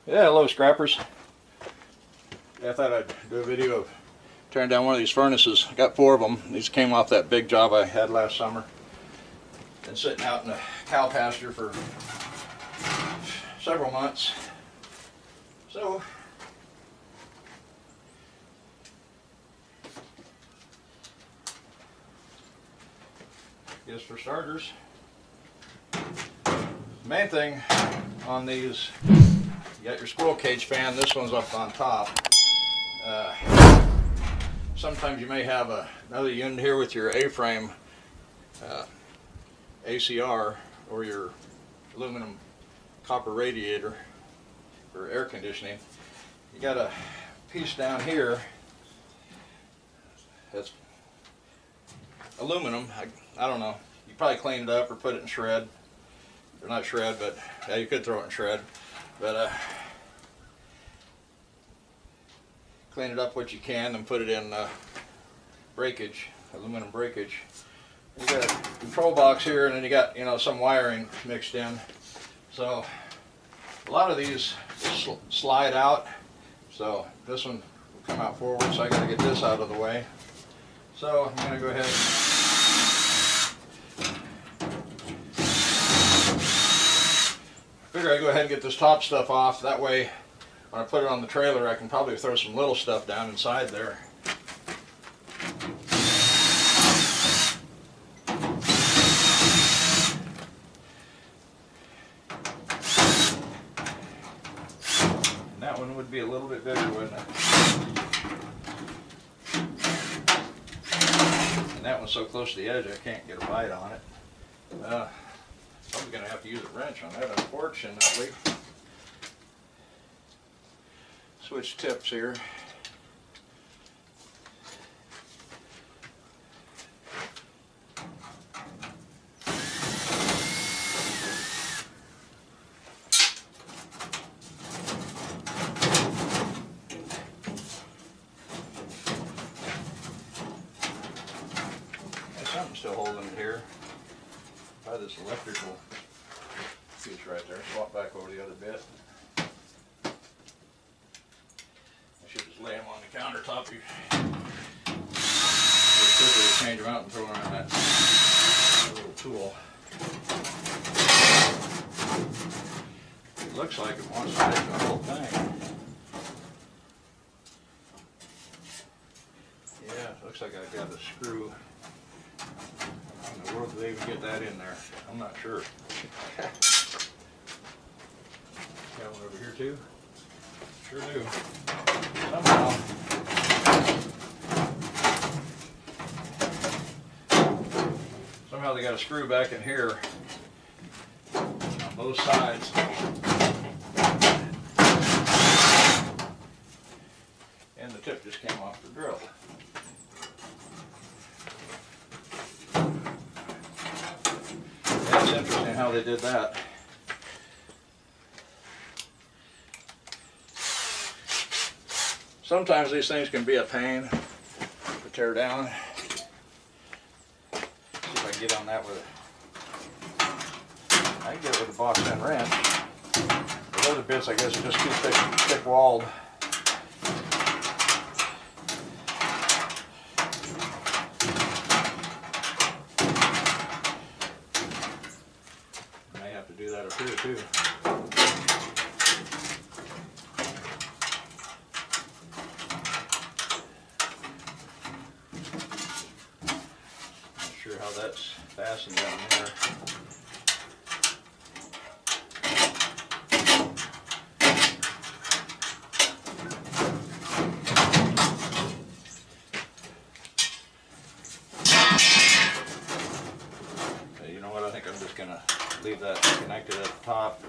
Yeah, hello scrappers. Yeah, I thought I'd do a video of tearing down one of these furnaces. I got 4 of them. These came off that big job I had last summer. Been sitting out in the cow pasture for several months. So, I guess for starters, the main thing on these, you got your squirrel cage fan. This one's up on top. Sometimes you may have another unit here with your A-frame ACR or your aluminum copper radiator for air conditioning. You got a piece down here that's aluminum. I don't know. You probably clean it up or put it in shred. Or not shred, but yeah, you could throw it in shred. But clean it up what you can and put it in breakage, aluminum breakage. You got a control box here, and then you got, you know, some wiring mixed in. So a lot of these slide out. So this one will come out forward. So I got to get this out of the way. So I'm going to go ahead. I go ahead and get this top stuff off. That way, when I put it on the trailer, I can probably throw some little stuff down inside there. And that one would be a little bit bigger, wouldn't it? And that one's so close to the edge, I can't get a bite on it. I'm going to have to use a wrench on that, unfortunately. Switch tips here. There's something still holding it here. By this electrical piece right there. Swap back over the other bit. I should just lay them on the countertop. You quickly change them out and throw them in that little tool. It looks like it wants to take the whole thing. Yeah, it looks like I got a screw. How in the world do they even get that in there? I'm not sure. Got one over here too? Sure do. Somehow they got a screw back in here on both sides. And the tip just came off the drill. That's interesting how they did that. Sometimes these things can be a pain to tear down. See if I can get on that with I can get it with a box end wrench. The other bits, I guess, are just too thick walled. I may have to do that up here too. Sure how that's fastened down there. Okay, you know what? I think I'm just going to leave that connected at the top.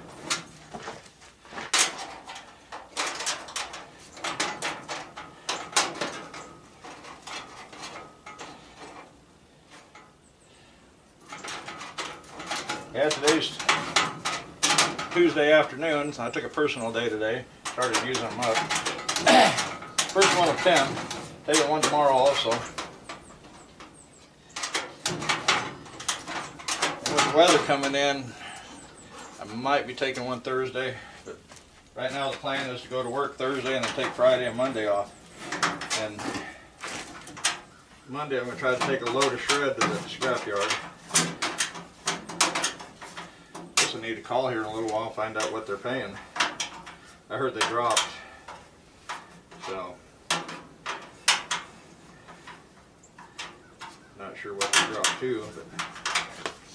Yeah, today's Tuesday afternoon. I took a personal day today. Started using them up. First one of 10. Taking one tomorrow also. And with the weather coming in, I might be taking one Thursday, but Right now the plan is to go to work Thursday and then take Friday and Monday off. And Monday I'm going to try to take a load of shred to the scrapyard. Guess I need to call here in a little while and find out what they're paying. I heard they dropped. So, not sure what they dropped to, but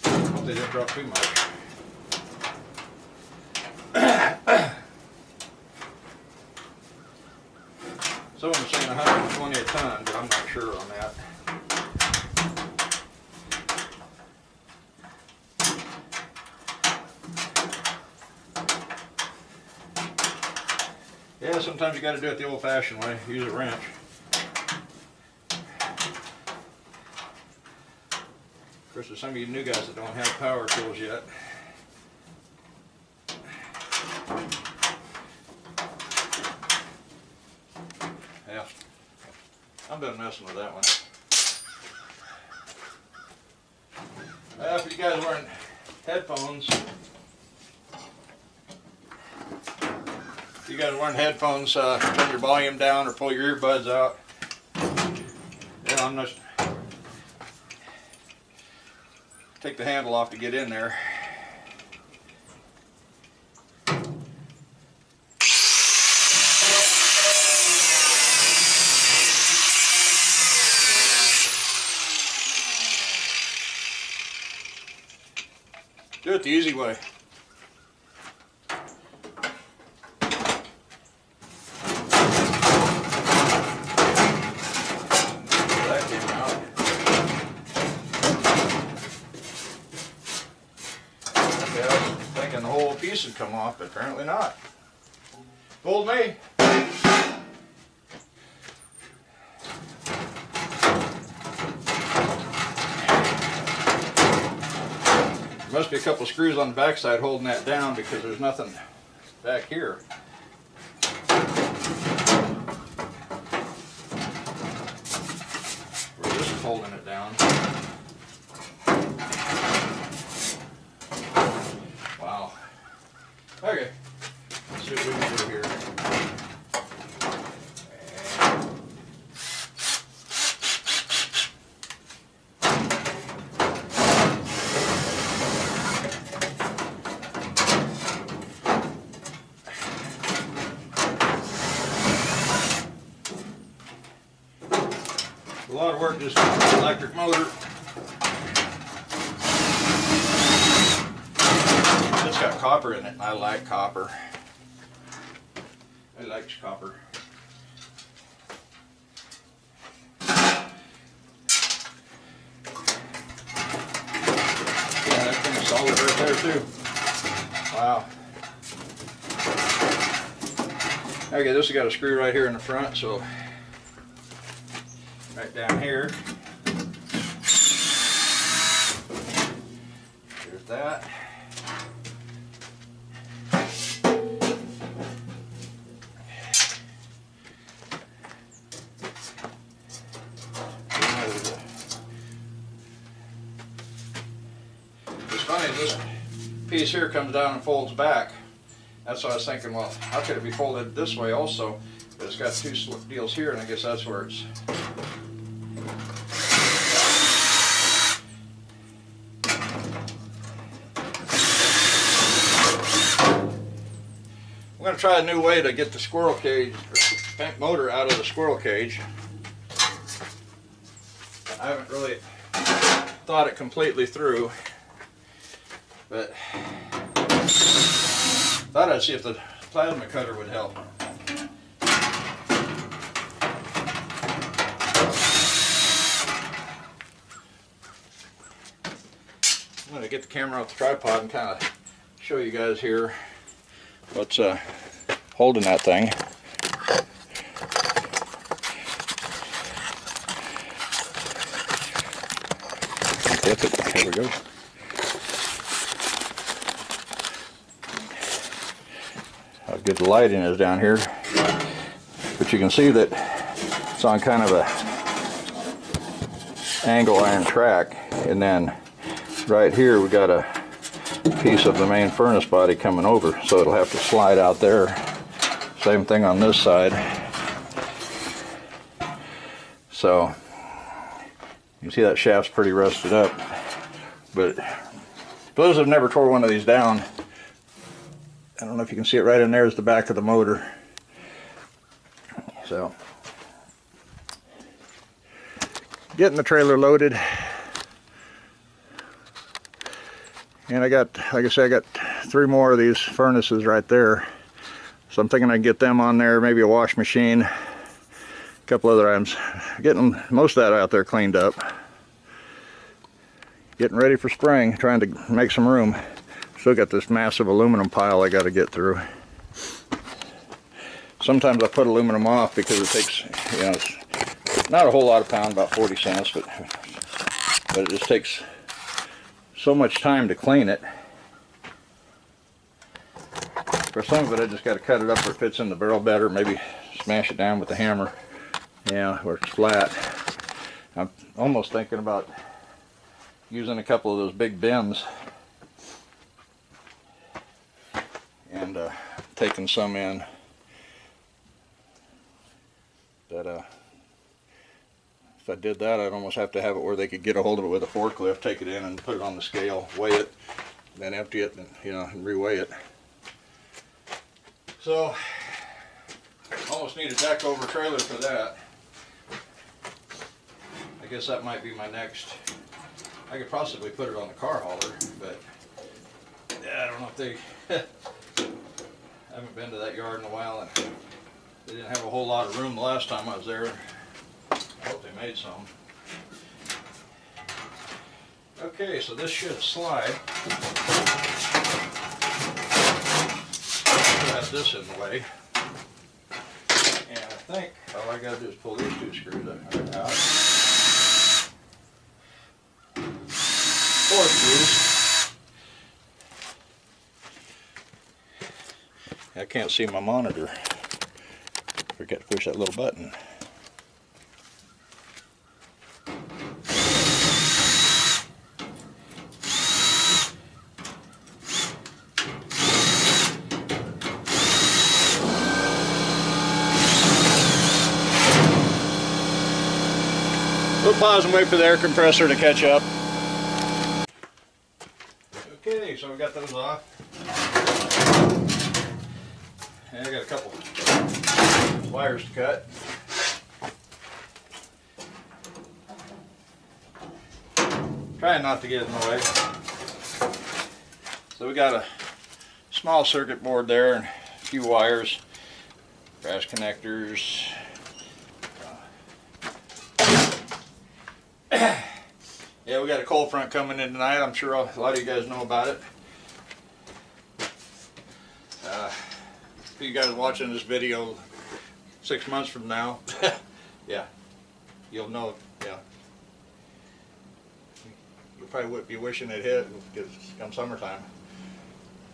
I hope they didn't drop too much. Someone was saying 120 a ton, but I'm not sure on that. Yeah, sometimes you got to do it the old-fashioned way. Use a wrench. Of course, there's some of you new guys that don't have power tools yet. Yeah, I'm done messing with that one. If you guys wearing headphones, turn your volume down or pull your earbuds out. Yeah, I'm just take the handle off to get in there. Do it the easy way. That came out. Okay, I was thinking the whole piece would come off, but apparently not. Fooled me. There must be a couple of screws on the backside holding that down because there's nothing back here. We're just holding it down. Wow. Okay. Let's see what we can do here. A lot of work just with the electric motor. It's got copper in it, and I like copper. I like copper. Yeah, that thing's solid right there too. Wow. Okay, this has got a screw right here in the front, so right down here. There's that. It's funny, this piece here comes down and folds back. That's what I was thinking, well, how could it be folded this way also? But it's got two deals here, and I guess that's where it's. I'm going to try a new way to get the squirrel cage, or motor out of the squirrel cage. I haven't really thought it completely through, but thought I'd see if the plasma cutter would help. I'm going to get the camera off the tripod and kind of show you guys here what's holding that thing. Flip it. There we go. How good the lighting is down here. But you can see that it's on kind of a angle iron track, and then right here we got a piece of the main furnace body coming over, so it'll have to slide out there Same thing on this side. So you see that shaft's pretty rusted up. But for those who've never tore one of these down, I don't know if you can see it, right in there is the back of the motor. So getting the trailer loaded, and I got, like I said, I got 3 more of these furnaces right there, so I'm thinking I can get them on there, maybe a wash machine, a couple other items. Getting most of that out there cleaned up, getting ready for spring, trying to make some room. Still got this massive aluminum pile I got to get through. Sometimes I put aluminum off because it takes, you know, it's not a whole lot of pound, about 40 cents, but it just takes so much time to clean it. For some of it, I just got to cut it up where it fits in the barrel better, maybe smash it down with the hammer, yeah, where it's flat. I'm almost thinking about using a couple of those big bins and taking some in that if I did that, I'd almost have to have it where they could get a hold of it with a forklift, take it in and put it on the scale, weigh it, then empty it, and, you know, and reweigh it. So almost need a deck over trailer for that. I guess that might be my next. I could possibly put it on the car hauler, but yeah, I don't know if they I haven't been to that yard in a while, and they didn't have a whole lot of room the last time I was there. I hope they made some. Okay, so this should slide. I'll have this in the way. And I think all I got to do is pull these 2 screws out. 4 screws. I can't see my monitor. Forget to push that little button. We'll pause and wait for the air compressor to catch up. Okay, so we got those off. And I got a couple wires to cut. Trying not to get in the way. So we got a small circuit board there and a few wires, brass connectors. Yeah, we got a cold front coming in tonight. I'm sure a lot of you guys know about it. If you guys watching this video 6 months from now, yeah, you'll know. Yeah, you'll probably would be wishing it hit because it's come summertime.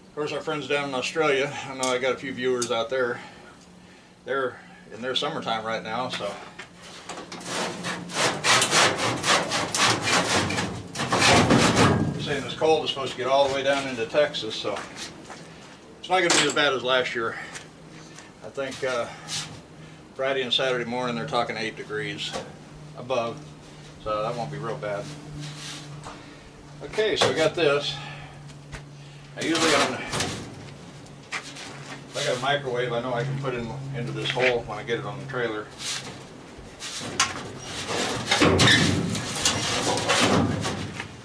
Of course, our friends down in Australia, I know I got a few viewers out there. They're in their summertime right now, so. Saying this cold is supposed to get all the way down into Texas, so it's not going to be as bad as last year. I think Friday and Saturday morning they're talking 8 degrees above, so that won't be real bad. Okay, so we got this. I usually if I got a microwave, I know I can put it into this hole when I get it on the trailer.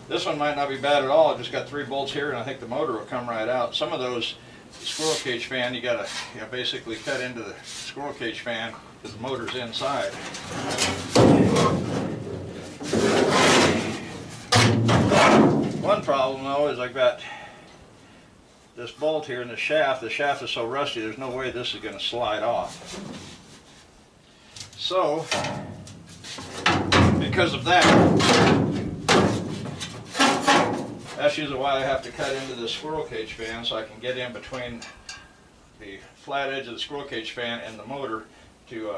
This one might not be bad at all. It just got 3 bolts here, and I think the motor will come right out. Some of those squirrel cage fan, you gotta basically cut into the squirrel cage fan because the motor's inside. One problem though is I've got this bolt here in the shaft. The shaft is so rusty, there's no way this is going to slide off. So, because of that, that's usually why I have to cut into the squirrel cage fan, so I can get in between the flat edge of the squirrel cage fan and the motor to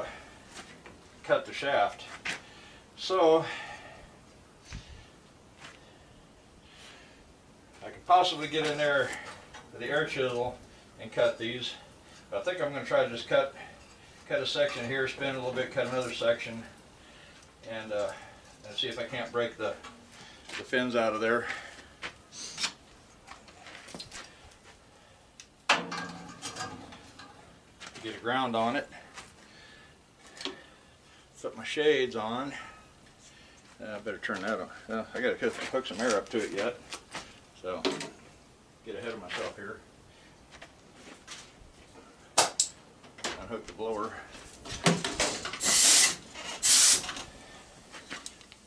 cut the shaft. So I could possibly get in there with the air chisel and cut these, I think I'm going to try to just cut a section here, spin a little bit, cut another section, and see if I can't break the fins out of there. Get a ground on it. Put my shades on. I better turn that on. I got to hook some air up to it yet, so get ahead of myself here. Unhook the blower.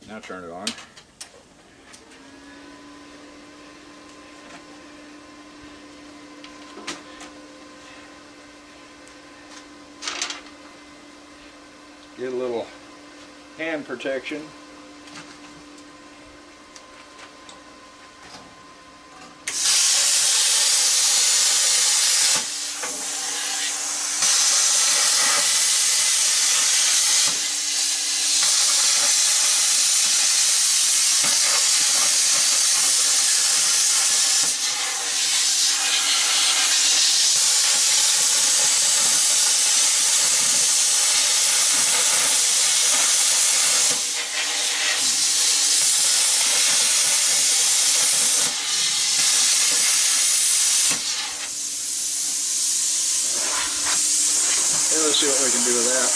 Now turn it on. Get a little hand protection. Let's see what we can do with that.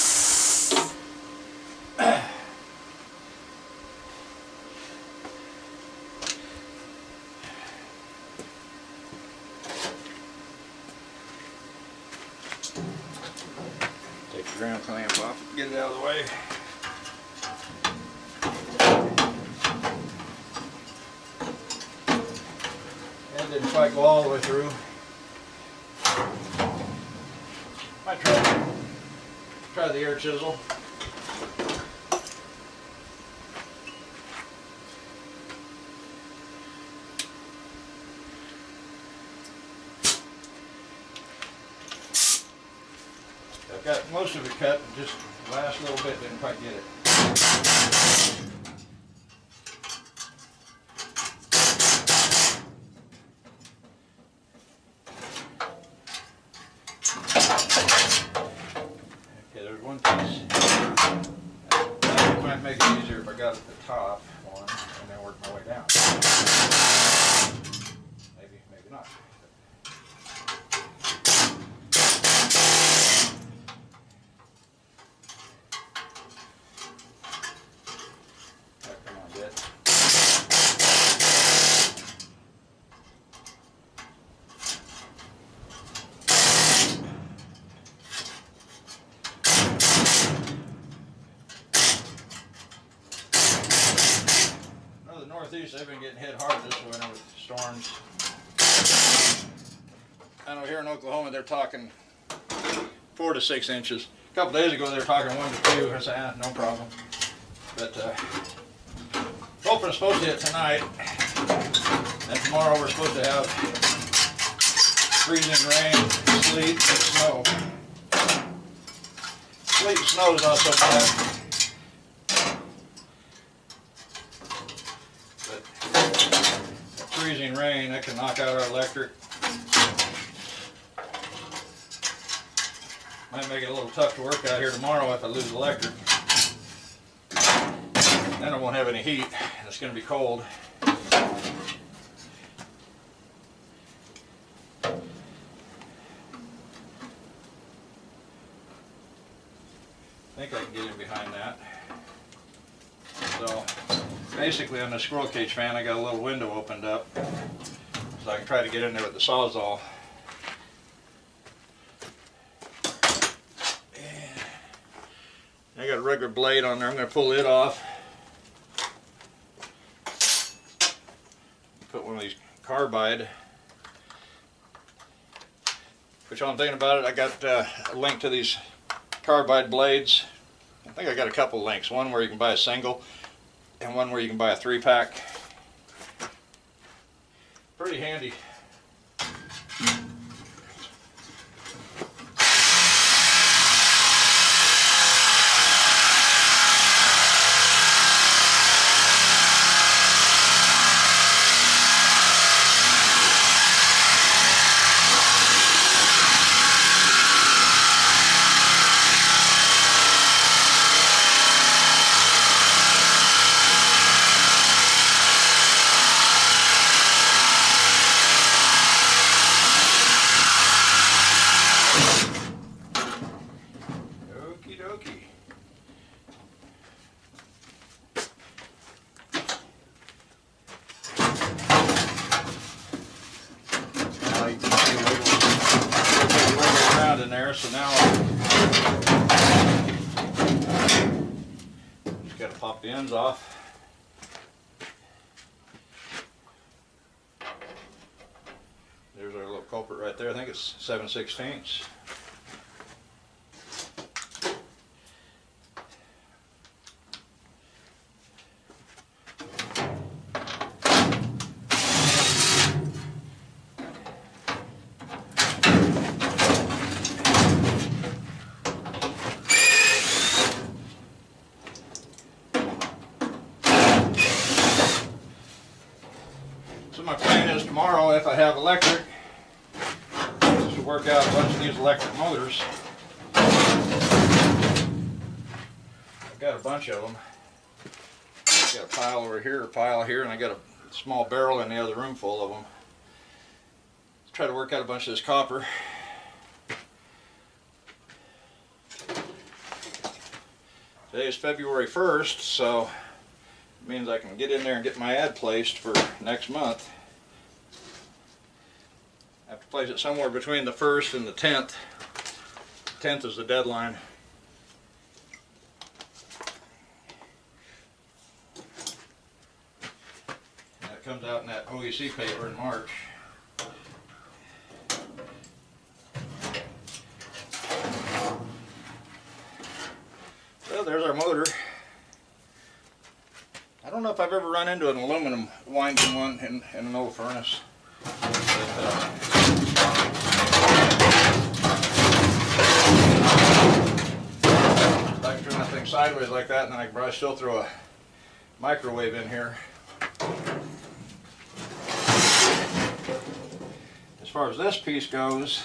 Take the ground clamp off, get it out of the way. That didn't quite go all the way through. Might try the air chisel. I've got most of it cut, just the last little bit didn't quite get it. One piece. That might make it easier if I got at the top one and then work my way down. Maybe, maybe not. Oh, come on, Dad. Northeast, they've been getting hit hard this winter with storms. I know here in Oklahoma they're talking 4 to 6 inches. A couple days ago they were talking 1 to 2. I said, no problem. But hoping it's supposed to hit tonight, and tomorrow we're supposed to have freezing rain, sleet, and snow. Sleet and snow is not so bad. Freezing rain, that can knock out our electric. Might make it a little tough to work out here tomorrow if I lose electric. Then I won't have any heat, and it's going to be cold. I think I can get in behind that. So basically on the squirrel cage fan I got a little window opened up so I can try to get in there with the Sawzall. And I got a regular blade on there. I'm going to pull it off. Put one of these carbide. Which while I'm thinking about it, I got a link to these carbide blades. I think I got a couple links. One where you can buy a single and one where you can buy a 3-pack. Pretty handy. there, so now just got to pop the ends off. There's our little culprit right there. I think it's 7/16. So my plan is tomorrow, if I have electric, is to work out a bunch of these electric motors. I've got a bunch of them. I've got a pile over here, a pile here, and I got a small barrel in the other room full of them. Try to work out a bunch of this copper. Today is February 1st, so it means I can get in there and get my ad placed for next month. I have to place it somewhere between the 1st and the 10th. 10th is the deadline. And it comes out in that OEC paper in March. Well, there's our motor. I don't know if I've ever run into an aluminum winding one in an old furnace. But, I can turn that thing sideways like that, and then I can probably still throw a microwave in here. As far as this piece goes,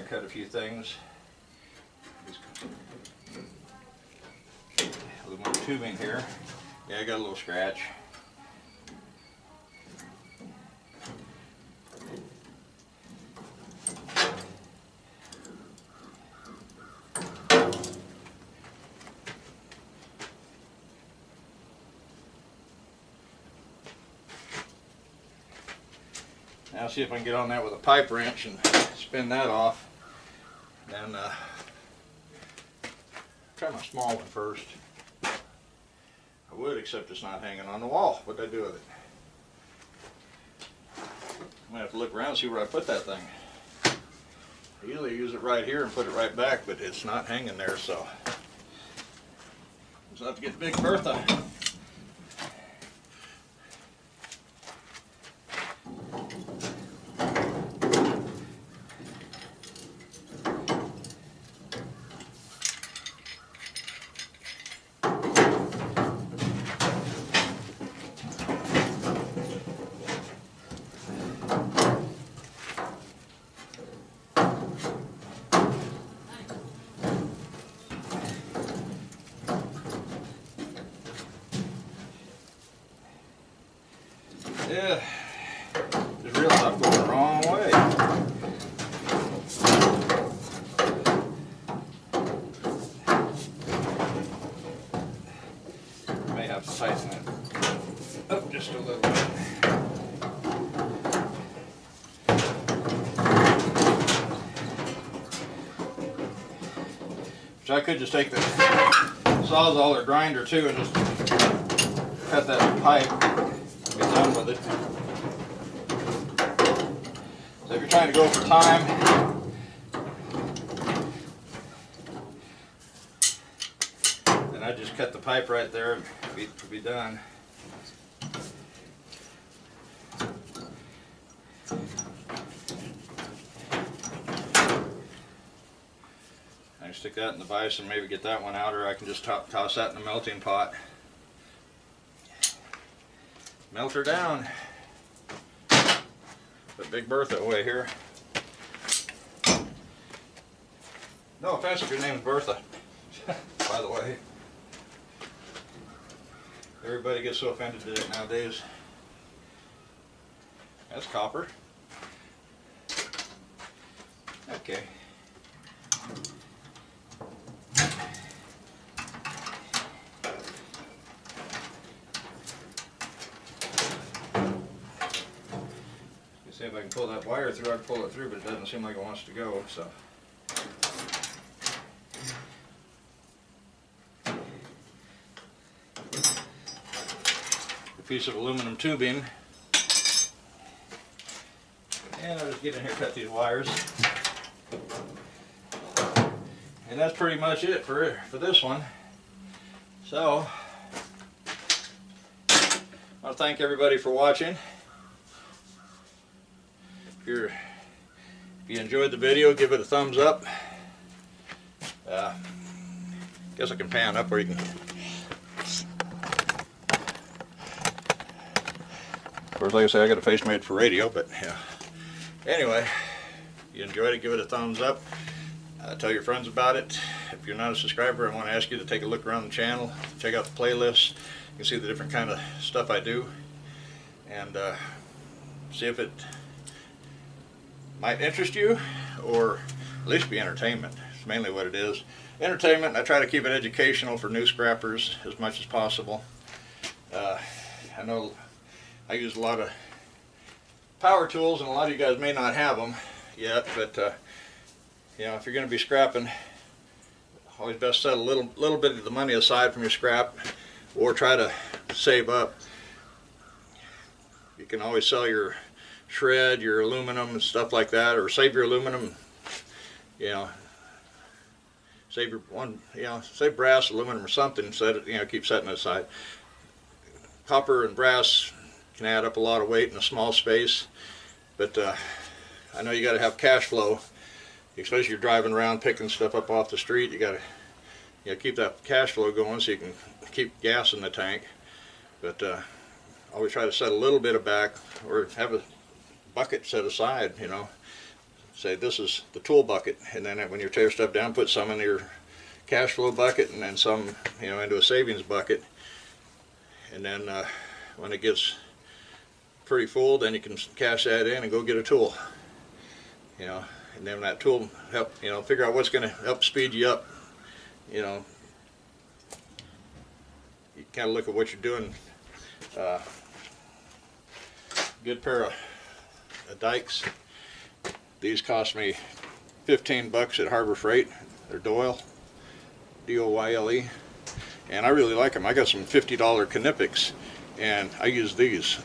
cut a few things. A little more tubing here. Yeah, I got a little scratch. Now see if I can get on that with a pipe wrench and spin that off. Then try my small one first. I would, except it's not hanging on the wall. What'd I do with it? I'm gonna have to look around and see where I put that thing. I usually use it right here and put it right back, but it's not hanging there, so I'll have to get Big Bertha. Yeah, just realized I'm going the wrong way. May have to tighten it up just a little bit. So I could just take the Sawzall or grinder too and just cut that pipe. Be done with it. So if you're trying to go for time, then I just cut the pipe right there and be done. I can stick that in the vise and maybe get that one out, or I can just toss that in the melting pot. Melt her down. Put Big Bertha away here. No offense if your name is Bertha, by the way. Everybody gets so offended to it nowadays. That's copper. Okay. See if I can pull that wire through. I can pull it through, but it doesn't seem like it wants to go. So. A piece of aluminum tubing. And I'll just get in here and cut these wires. And that's pretty much it for this one. So, I want to thank everybody for watching. If you enjoyed the video, give it a thumbs up. Guess I can pan up where you can. Of course, like I say, I got a face made for radio, but yeah. Anyway, if you enjoyed it, give it a thumbs up. Tell your friends about it. If you're not a subscriber, I want to ask you to take a look around the channel, check out the playlist. You can see the different kind of stuff I do, and see if it might interest you, or at least be entertainment. It's mainly what it is. Entertainment. I try to keep it educational for new scrappers as much as possible. I know I use a lot of power tools, and a lot of you guys may not have them yet, but you know, if you're going to be scrapping, always best set a little bit of the money aside from your scrap, or try to save up. You can always sell your shred, your aluminum and stuff like that, or save your aluminum. You know, save your one. You know, save brass, aluminum, or something. Set it. You know, keep setting it aside. Copper and brass can add up a lot of weight in a small space, but I know you got to have cash flow, especially if you're driving around picking stuff up off the street. You got to keep that cash flow going so you can keep gas in the tank. But always try to set a little bit of back, or have a bucket set aside. You know, say this is the tool bucket, and then when you tear stuff down, put some in your cash flow bucket, and then some, you know, into a savings bucket. And then when it gets pretty full, then you can cash that in and go get a tool. You know, and then that tool help, you know, figure out what's going to help speed you up. You know, you kind of look at what you're doing. Good pair of dikes. These cost me 15 bucks at Harbor Freight. They're Doyle, D-O-Y-L-E, and I really like them. I got some $50 Knipex, and I use these.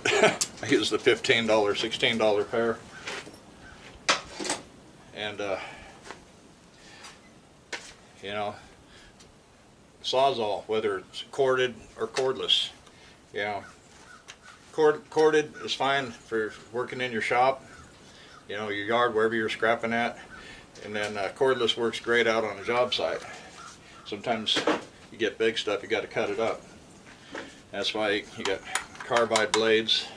I use the $15, $16 pair. And you know, Sawzall, whether it's corded or cordless, you know, corded is fine for working in your shop, you know, your yard, wherever you're scrapping at. And then cordless works great out on a job site. Sometimes you get big stuff, you got to cut it up. That's why you got carbide blades.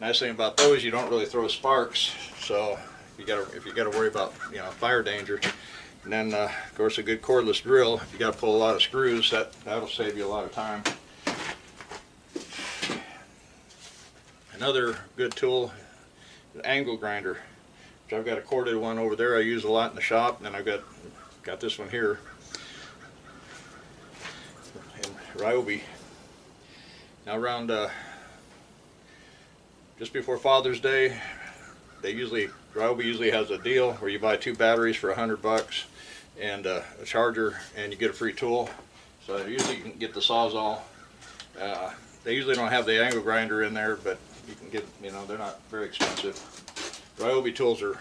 Nice thing about those, you don't really throw sparks, so if you got to worry about, you know, fire danger. And then of course a good cordless drill, if you got to pull a lot of screws, that'll save you a lot of time. Another good tool, the angle grinder, which I've got a corded one over there I use a lot in the shop, and then I've got this one here in Ryobi. Now around just before Father's Day, Ryobi usually has a deal where you buy 2 batteries for $100 and a charger, and you get a free tool. So usually you can get the Sawzall. They usually don't have the angle grinder in there, but you can get, you know, they're not very expensive. Ryobi tools are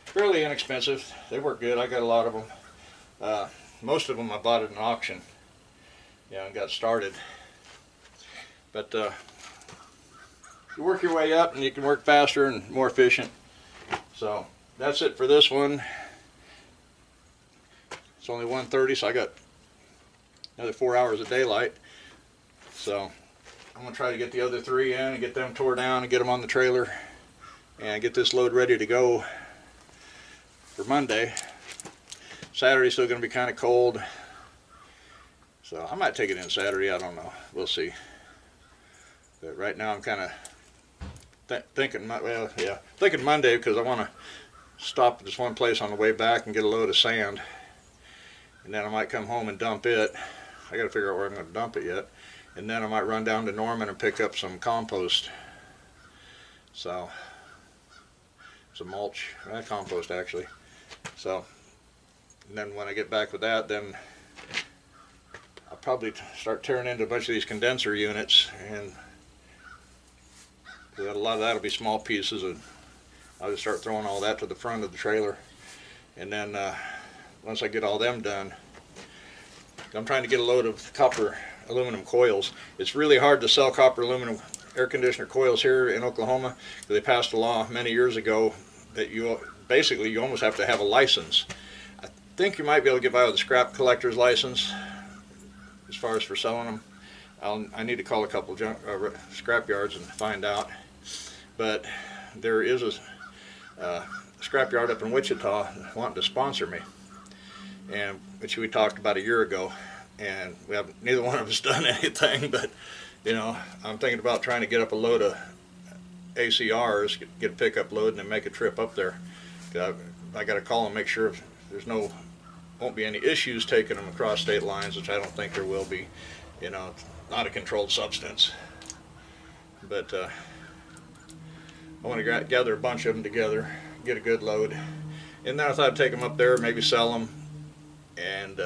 fairly inexpensive. They work good. I got a lot of them. Most of them I bought at an auction, you know, and got started. But you work your way up, and you can work faster and more efficient. So that's it for this one. It's only 1:30, so I got another 4 hours of daylight. So I'm going to try to get the other 3 in and get them tore down and get them on the trailer and get this load ready to go for Monday. Saturday's still going to be kind of cold, so I might take it in Saturday. I don't know. We'll see. But right now I'm kind of thinking Monday, because I want to stop at this one place on the way back and get a load of sand, and then I might come home and dump it. I got to figure out where I'm going to dump it yet, and then I might run down to Norman and pick up some compost. So some mulch, compost actually. So and then when I get back with that, then I'll probably start tearing into a bunch of these condenser units, and a lot of that will be small pieces, and I'll just start throwing all that to the front of the trailer. And then once I get all them done, I'm trying to get a load of copper aluminum coils. It's really hard to sell copper aluminum air conditioner coils here in Oklahoma. They passed a law many years ago that you almost have to have a license. I think you might be able to get by with a scrap collector's license as far as for selling them. I need to call a couple scrap yards and find out. But there is a scrap yard up in Wichita wanting to sponsor me, and which we talked about a year ago, and we have neither one of us done anything. But you know, I'm thinking about trying to get up a load of ACRs, get a pickup load, and then make a trip up there. I got to call and make sure there's won't be any issues taking them across state lines, which I don't think there will be. You know, it's not a controlled substance. But I want to gather a bunch of them together, get a good load, and then I thought I'd take them up there, maybe sell them, and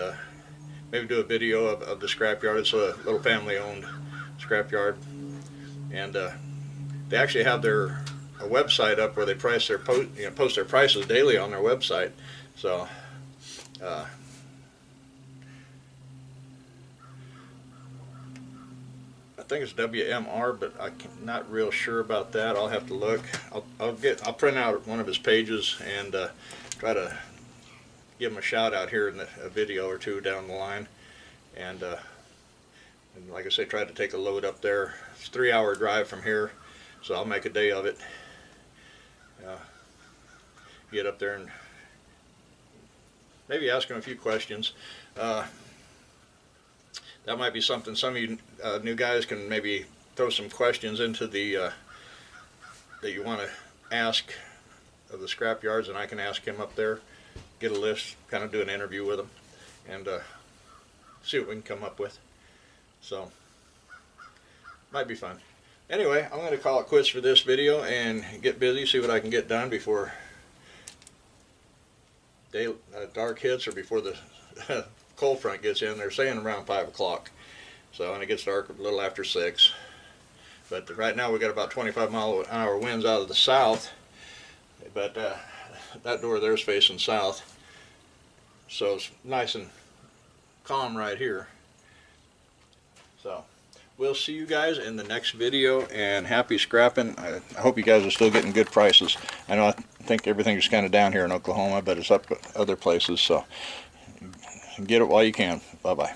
maybe do a video of the scrapyard. It's a little family-owned scrapyard, and they actually have a website up where they post their prices daily on their website. So I think it's WMR, but I'm not real sure about that. I'll have to look. I'll print out one of his pages and try to give him a shout out here in a video or two down the line. And like I say, try to take a load up there. It's a 3-hour drive from here, so I'll make a day of it. Get up there and maybe ask him a few questions. That might be something some of you new guys can maybe throw some questions into the that you want to ask of the scrap yards, and I can ask him up there, get a list, kind of do an interview with him, and see what we can come up with. So might be fun. Anyway, I'm going to call it quits for this video and get busy, see what I can get done before dark hits or before the cold front gets in. They're saying around 5 o'clock. So, and it gets dark a little after 6. But right now we got about 25-mile-an-hour winds out of the south. But that door there is facing south. So it's nice and calm right here. So we'll see you guys in the next video, and happy scrapping. I hope you guys are still getting good prices. I think everything's kind of down here in Oklahoma, but it's up other places, so get it while you can. Bye-bye.